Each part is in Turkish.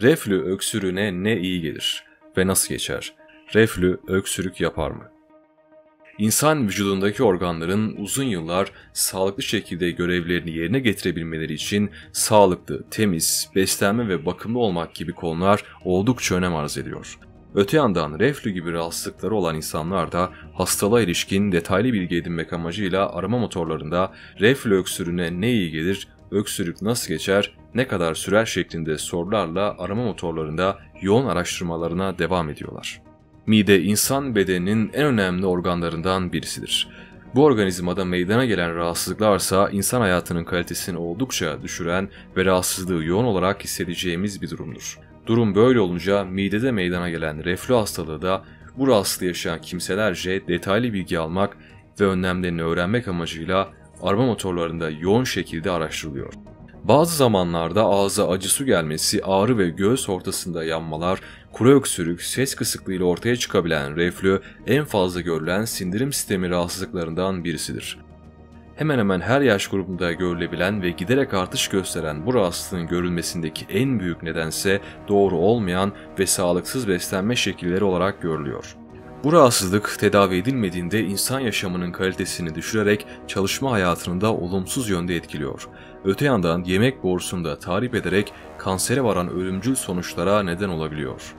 Reflü öksürüğüne ne iyi gelir ve nasıl geçer? Reflü öksürük yapar mı? İnsan vücudundaki organların uzun yıllar sağlıklı şekilde görevlerini yerine getirebilmeleri için sağlıklı, temiz, beslenme ve bakımlı olmak gibi konular oldukça önem arz ediyor. Öte yandan reflü gibi rahatsızlıkları olan insanlar da hastalığa ilişkin detaylı bilgi edinmek amacıyla arama motorlarında reflü öksürüğüne ne iyi gelir, öksürük nasıl geçer, ne kadar sürer şeklinde sorularla arama motorlarında yoğun araştırmalarına devam ediyorlar. Mide insan bedeninin en önemli organlarından birisidir. Bu organizmada meydana gelen rahatsızlıklarsa insan hayatının kalitesini oldukça düşüren ve rahatsızlığı yoğun olarak hissedeceğimiz bir durumdur. Durum böyle olunca midede meydana gelen reflü hastalığı da bu rahatsızlığı yaşayan kimselerce detaylı bilgi almak ve önlemlerini öğrenmek amacıyla arama motorlarında yoğun şekilde araştırılıyor. Bazı zamanlarda ağza acı su gelmesi, ağrı ve göğüs ortasında yanmalar, kuru öksürük, ses kısıklığı ile ortaya çıkabilen reflü en fazla görülen sindirim sistemi rahatsızlıklarından birisidir. Hemen hemen her yaş grubunda görülebilen ve giderek artış gösteren bu rahatsızlığın görülmesindeki en büyük nedense doğru olmayan ve sağlıksız beslenme şekilleri olarak görülüyor. Bu rahatsızlık tedavi edilmediğinde insan yaşamının kalitesini düşürerek çalışma hayatını da olumsuz yönde etkiliyor. Öte yandan yemek borusunu da tahrip ederek kansere varan ölümcül sonuçlara neden olabiliyor.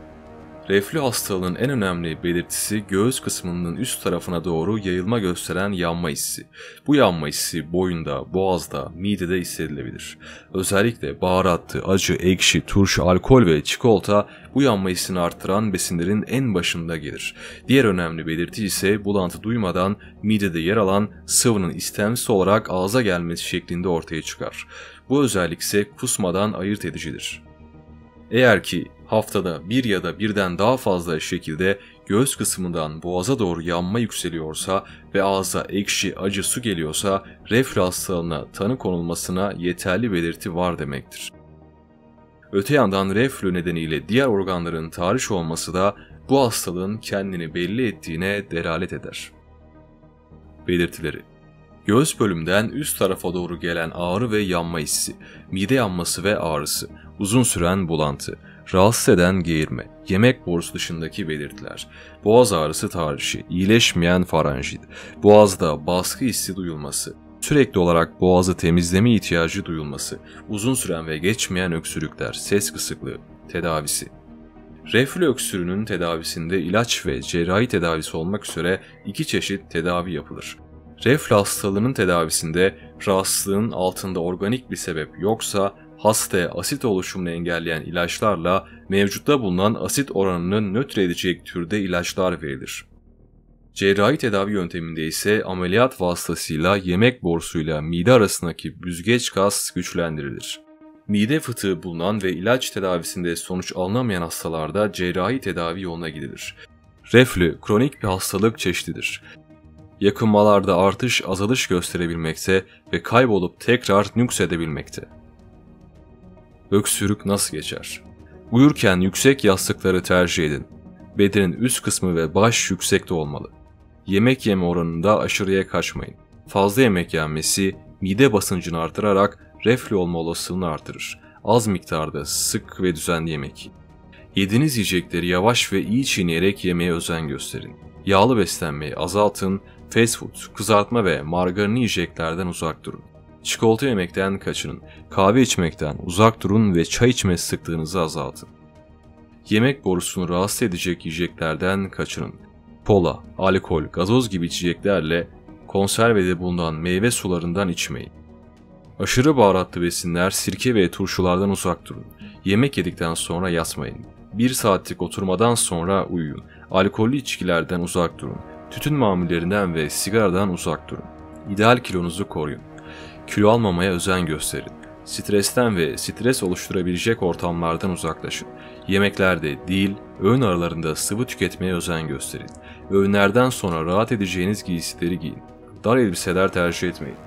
Reflü hastalığının en önemli belirtisi göğüs kısmının üst tarafına doğru yayılma gösteren yanma hissi. Bu yanma hissi boyunda, boğazda, midede hissedilebilir. Özellikle baharatlı, acı, ekşi, turşu, alkol ve çikolata bu yanma hissini arttıran besinlerin en başında gelir. Diğer önemli belirti ise bulantı duymadan midede yer alan sıvının istemsiz olarak ağza gelmesi şeklinde ortaya çıkar. Bu özellik ise kusmadan ayırt edicidir. Eğer ki haftada bir ya da birden daha fazla şekilde göğüs kısmından boğaza doğru yanma yükseliyorsa ve ağza ekşi, acı su geliyorsa reflü hastalığına tanı konulmasına yeterli belirti var demektir. Öte yandan reflü nedeniyle diğer organların tahriş olması da bu hastalığın kendini belli ettiğine delalet eder. Belirtileri: göğüs bölümünden üst tarafa doğru gelen ağrı ve yanma hissi, mide yanması ve ağrısı, uzun süren bulantı, rahatsız eden geğirme, yemek borusu dışındaki belirtiler, boğaz ağrısı tahrişi, iyileşmeyen faranjit, boğazda baskı hissi duyulması, sürekli olarak boğazı temizleme ihtiyacı duyulması, uzun süren ve geçmeyen öksürükler, ses kısıklığı, tedavisi. Reflü öksürüğünün tedavisinde ilaç ve cerrahi tedavisi olmak üzere iki çeşit tedavi yapılır. Reflü hastalığının tedavisinde rahatsızlığın altında organik bir sebep yoksa hastaya asit oluşumunu engelleyen ilaçlarla mevcutta bulunan asit oranını nötr edecek türde ilaçlar verilir. Cerrahi tedavi yönteminde ise ameliyat vasıtasıyla yemek borusuyla mide arasındaki büzgeç kas güçlendirilir. Mide fıtığı bulunan ve ilaç tedavisinde sonuç alınamayan hastalarda cerrahi tedavi yoluna gidilir. Reflü kronik bir hastalık çeşididir. Yakınmalarda artış azalış gösterebilmekte ve kaybolup tekrar nüksedebilmekte. Öksürük nasıl geçer? Uyurken yüksek yastıkları tercih edin. Bedenin üst kısmı ve baş yüksekte olmalı. Yemek yeme oranında aşırıya kaçmayın. Fazla yemek yenmesi mide basıncını artırarak reflü olma olasılığını artırır. Az miktarda sık ve düzenli yemek. Yediğiniz yiyecekleri yavaş ve iyi çiğneyerek yemeye özen gösterin. Yağlı beslenmeyi azaltın, fast food, kızartma ve margarin yiyeceklerden uzak durun. Çikolata yemekten kaçının, kahve içmekten uzak durun ve çay içme sıklığınızı azaltın. Yemek borusunu rahatsız edecek yiyeceklerden kaçının. Kola, alkol, gazoz gibi içeceklerle konservede bulunan meyve sularından içmeyin. Aşırı baharatlı besinler, sirke ve turşulardan uzak durun. Yemek yedikten sonra yatmayın. 1 saatlik oturmadan sonra uyuyun. Alkollü içkilerden uzak durun. Tütün mamullerinden ve sigaradan uzak durun. İdeal kilonuzu koruyun. Kilo almamaya özen gösterin. Stresten ve stres oluşturabilecek ortamlardan uzaklaşın. Yemeklerde değil, öğün aralarında sıvı tüketmeye özen gösterin. Öğünlerden sonra rahat edeceğiniz giysileri giyin. Dar elbiseler tercih etmeyin.